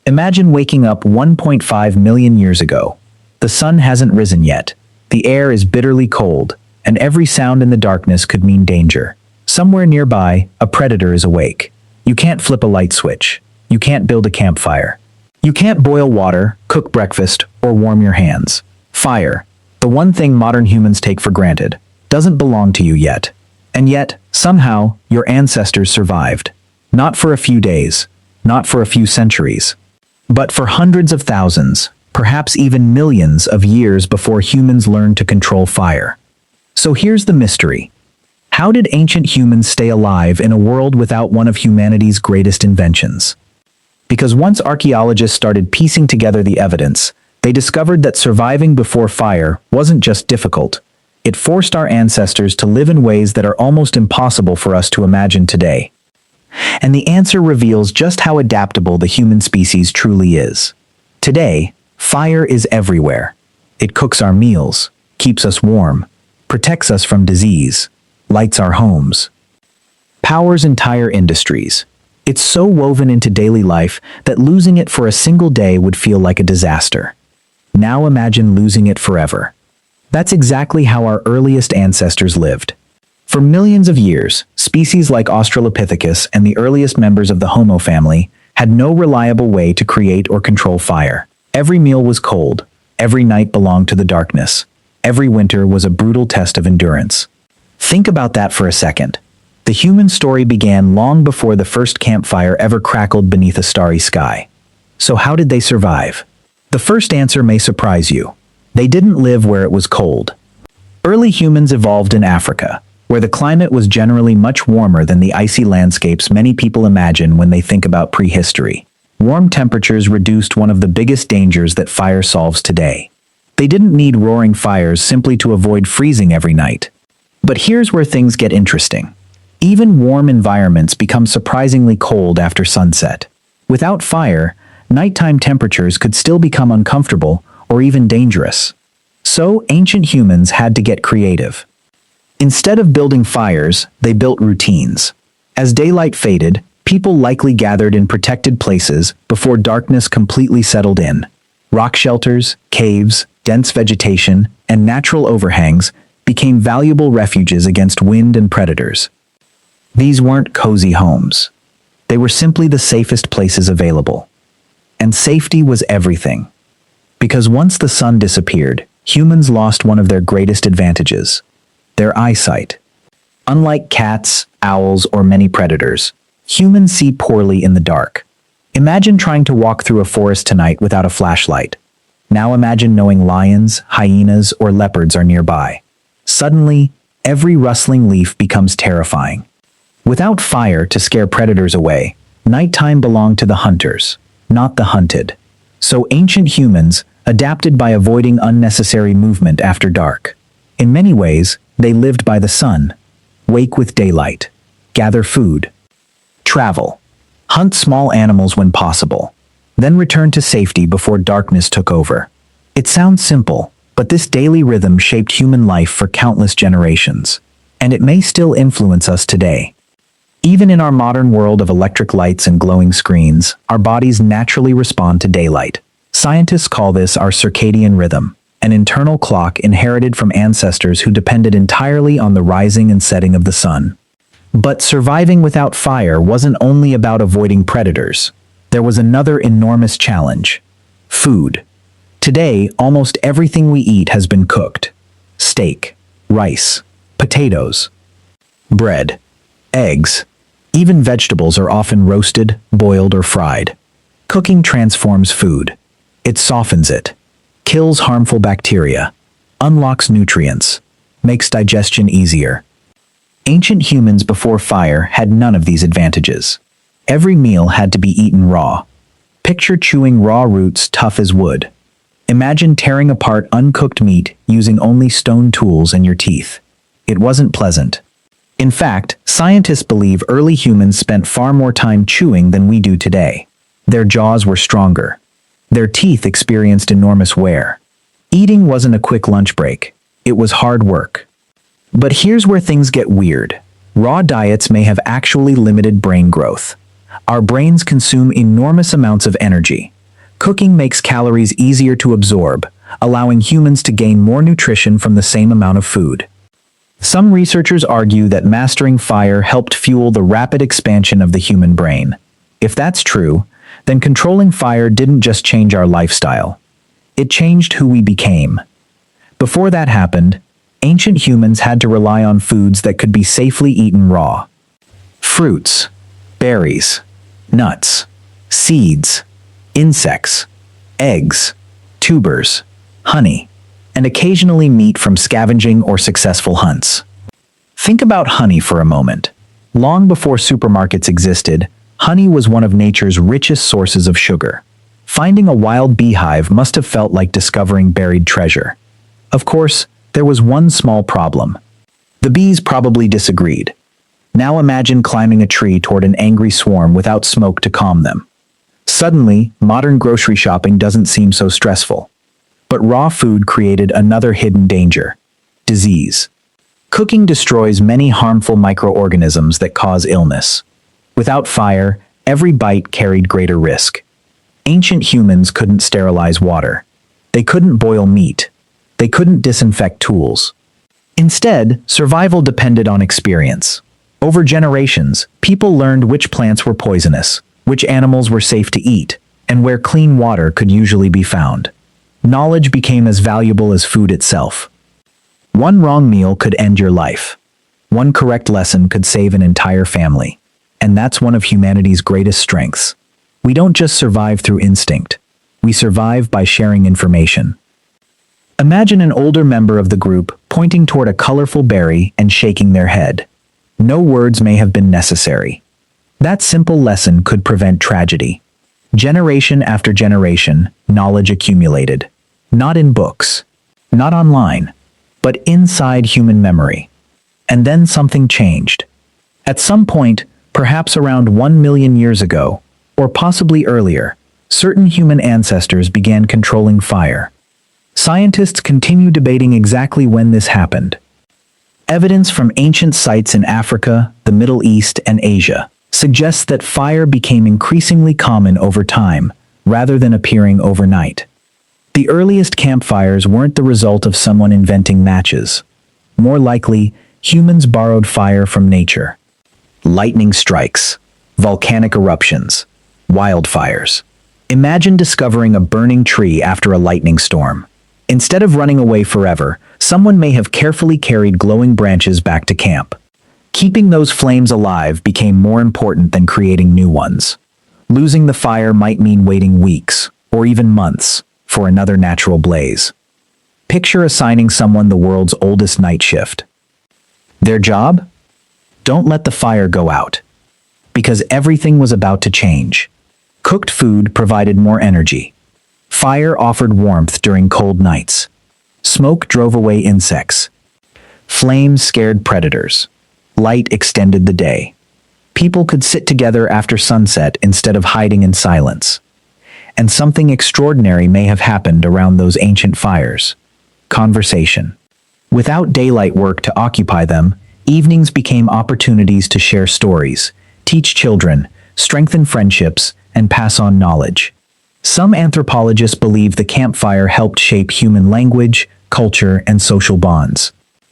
Imagine waking up 1.5 million years ago. The sun hasn't risen yet. The air is bitterly cold, and every sound in the darkness could mean danger. Somewhere nearby, a predator is awake. You can't flip a light switch. You can't build a campfire. You can't boil water, cook breakfast, or warm your hands. Fire, the one thing modern humans take for granted, doesn't belong to you yet. And yet, somehow, your ancestors survived. Not for a few days, not for a few centuries, but for hundreds of thousands, perhaps even millions of years before humans learned to control fire. So here's the mystery. How did ancient humans stay alive in a world without one of humanity's greatest inventions? Because once archaeologists started piecing together the evidence, they discovered that surviving before fire wasn't just difficult. It forced our ancestors to live in ways that are almost impossible for us to imagine today. And the answer reveals just how adaptable the human species truly is. Today, fire is everywhere. It cooks our meals, keeps us warm, protects us from disease, lights our homes, powers entire industries. It's so woven into daily life that losing it for a single day would feel like a disaster. Now imagine losing it forever. That's exactly how our earliest ancestors lived. For millions of years, species like Australopithecus and the earliest members of the Homo family had no reliable way to create or control fire. Every meal was cold, every night belonged to the darkness, every winter was a brutal test of endurance. Think about that for a second. The human story began long before the first campfire ever crackled beneath a starry sky. So how did they survive? The first answer may surprise you. They didn't live where it was cold. Early humans evolved in Africa, where the climate was generally much warmer than the icy landscapes many people imagine when they think about prehistory. Warm temperatures reduced one of the biggest dangers that fire solves today. They didn't need roaring fires simply to avoid freezing every night. But here's where things get interesting. Even warm environments become surprisingly cold after sunset. Without fire, nighttime temperatures could still become uncomfortable or even dangerous. So ancient humans had to get creative. Instead of building fires, they built routines. As daylight faded, people likely gathered in protected places before darkness completely settled in. Rock shelters, caves, dense vegetation, and natural overhangs became valuable refuges against wind and predators. These weren't cozy homes. They were simply the safest places available. And safety was everything. Because once the sun disappeared, humans lost one of their greatest advantages: their eyesight. Unlike cats, owls, or many predators, humans see poorly in the dark. Imagine trying to walk through a forest tonight without a flashlight. Now imagine knowing lions, hyenas, or leopards are nearby. Suddenly, every rustling leaf becomes terrifying. Without fire to scare predators away, nighttime belonged to the hunters, not the hunted. So ancient humans adapted by avoiding unnecessary movement after dark. In many ways, they lived by the sun. Wake with daylight. Gather food. Travel. Hunt small animals when possible. Then return to safety before darkness took over. It sounds simple, but this daily rhythm shaped human life for countless generations. And it may still influence us today. Even in our modern world of electric lights and glowing screens, our bodies naturally respond to daylight. Scientists call this our circadian rhythm, an internal clock inherited from ancestors who depended entirely on the rising and setting of the sun. But surviving without fire wasn't only about avoiding predators. There was another enormous challenge: food. Today, almost everything we eat has been cooked. Steak, rice, potatoes, bread, eggs. Even vegetables are often roasted, boiled, or fried. Cooking transforms food. It softens it, kills harmful bacteria, unlocks nutrients, makes digestion easier. Ancient humans before fire had none of these advantages. Every meal had to be eaten raw. Picture chewing raw roots tough as wood. Imagine tearing apart uncooked meat using only stone tools and your teeth. It wasn't pleasant. In fact, scientists believe early humans spent far more time chewing than we do today. Their jaws were stronger. Their teeth experienced enormous wear. Eating wasn't a quick lunch break. It was hard work. But here's where things get weird. Raw diets may have actually limited brain growth. Our brains consume enormous amounts of energy, Cooking makes calories easier to absorb, allowing humans to gain more nutrition from the same amount of food. Some researchers argue that mastering fire helped fuel the rapid expansion of the human brain. If that's true, then controlling fire didn't just change our lifestyle. It changed who we became. Before that happened, ancient humans had to rely on foods that could be safely eaten raw. Fruits, berries, nuts, seeds, insects, eggs, tubers, honey, and occasionally meat from scavenging or successful hunts. Think about honey for a moment. Long before supermarkets existed, honey was one of nature's richest sources of sugar. Finding a wild beehive must have felt like discovering buried treasure. Of course, there was one small problem. The bees probably disagreed. Now imagine climbing a tree toward an angry swarm without smoke to calm them. Suddenly, modern grocery shopping doesn't seem so stressful. But raw food created another hidden danger: disease. Cooking destroys many harmful microorganisms that cause illness. Without fire, every bite carried greater risk. Ancient humans couldn't sterilize water. They couldn't boil meat. They couldn't disinfect tools. Instead, survival depended on experience. Over generations, people learned which plants were poisonous, which animals were safe to eat, and where clean water could usually be found. Knowledge became as valuable as food itself. One wrong meal could end your life. One correct lesson could save an entire family. And that's one of humanity's greatest strengths. We don't just survive through instinct. We survive by sharing information. Imagine an older member of the group pointing toward a colorful berry and shaking their head. No words may have been necessary. That simple lesson could prevent tragedy. Generation after generation, knowledge accumulated. Not in books, not online, but inside human memory. And then something changed. At some point, perhaps around 1 million years ago, or possibly earlier, certain human ancestors began controlling fire. Scientists continue debating exactly when this happened. Evidence from ancient sites in Africa, the Middle East, and Asia suggests that fire became increasingly common over time, rather than appearing overnight. The earliest campfires weren't the result of someone inventing matches. More likely, humans borrowed fire from nature. Lightning strikes, volcanic eruptions, wildfires. Imagine discovering a burning tree after a lightning storm. Instead of running away forever, someone may have carefully carried glowing branches back to camp. Keeping those flames alive became more important than creating new ones. Losing the fire might mean waiting weeks, or even months, for another natural blaze. Picture assigning someone the world's oldest night shift. Their job? Don't let the fire go out. Because everything was about to change. Cooked food provided more energy. Fire offered warmth during cold nights. Smoke drove away insects. Flames scared predators. Light extended the day. People could sit together after sunset instead of hiding in silence. And something extraordinary may have happened around those ancient fires. Conversation. Without daylight work to occupy them, evenings became opportunities to share stories, teach children, strengthen friendships, and pass on knowledge. Some anthropologists believe the campfire helped shape human language, culture, and social bonds.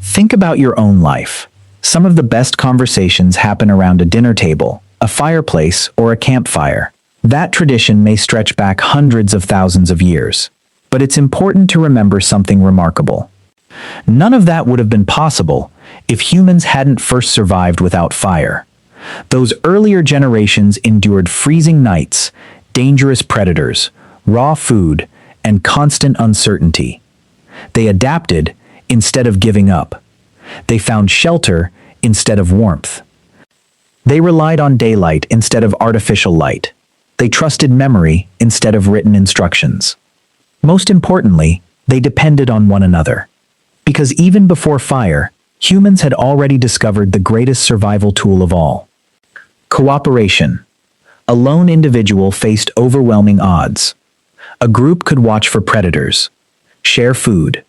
Think about your own life. Some of the best conversations happen around a dinner table, a fireplace, or a campfire. That tradition may stretch back hundreds of thousands of years. But it's important to remember something remarkable. None of that would have been possible if humans hadn't first survived without fire. Those earlier generations endured freezing nights, dangerous predators, raw food, and constant uncertainty. They adapted instead of giving up. They found shelter instead of warmth. They relied on daylight instead of artificial light. They trusted memory instead of written instructions. Most importantly, they depended on one another. Because even before fire, humans had already discovered the greatest survival tool of all: cooperation. A lone individual faced overwhelming odds. A group could watch for predators, share food,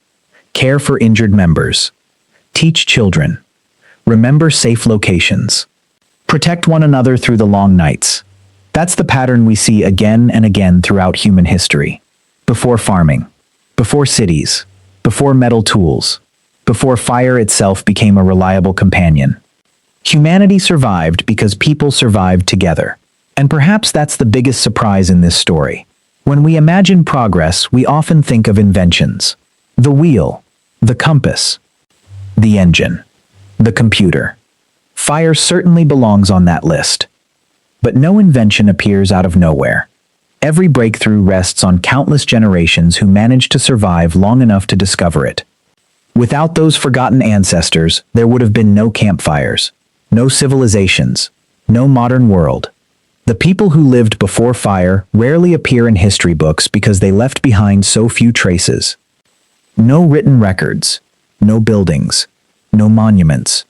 care for injured members, teach children, remember safe locations, protect one another through the long nights. That's the pattern we see again and again throughout human history. Before farming, before cities, before metal tools, before fire itself became a reliable companion. Humanity survived because people survived together. And perhaps that's the biggest surprise in this story. When we imagine progress, we often think of inventions. The wheel, the compass, the engine, the computer. Fire certainly belongs on that list. But no invention appears out of nowhere. Every breakthrough rests on countless generations who managed to survive long enough to discover it. Without those forgotten ancestors, there would have been no campfires, no civilizations, no modern world. The people who lived before fire rarely appear in history books because they left behind so few traces. No written records, no buildings, no monuments,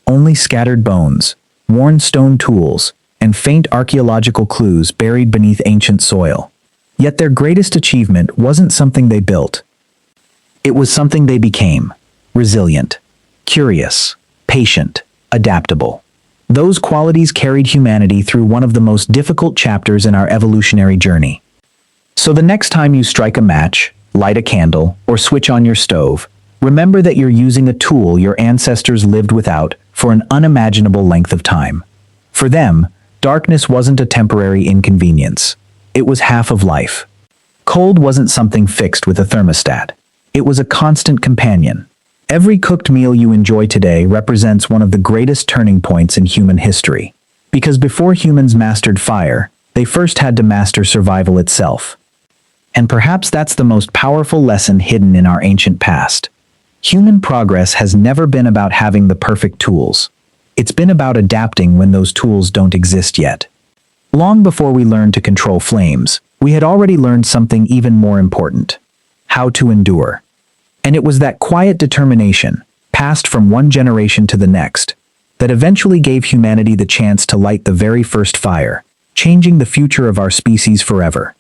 only scattered bones, worn stone tools, and faint archaeological clues buried beneath ancient soil. Yet their greatest achievement wasn't something they built. It was something they became: resilient, curious, patient, adaptable. Those qualities carried humanity through one of the most difficult chapters in our evolutionary journey. So the next time you strike a match, light a candle, or switch on your stove, remember that you're using a tool your ancestors lived without for an unimaginable length of time. For them, darkness wasn't a temporary inconvenience. It was half of life. Cold wasn't something fixed with a thermostat. It was a constant companion. Every cooked meal you enjoy today represents one of the greatest turning points in human history. Because before humans mastered fire, they first had to master survival itself. And perhaps that's the most powerful lesson hidden in our ancient past. Human progress has never been about having the perfect tools. It's been about adapting when those tools don't exist yet. Long before we learned to control flames, we had already learned something even more important: how to endure. And it was that quiet determination, passed from one generation to the next, that eventually gave humanity the chance to light the very first fire, changing the future of our species forever.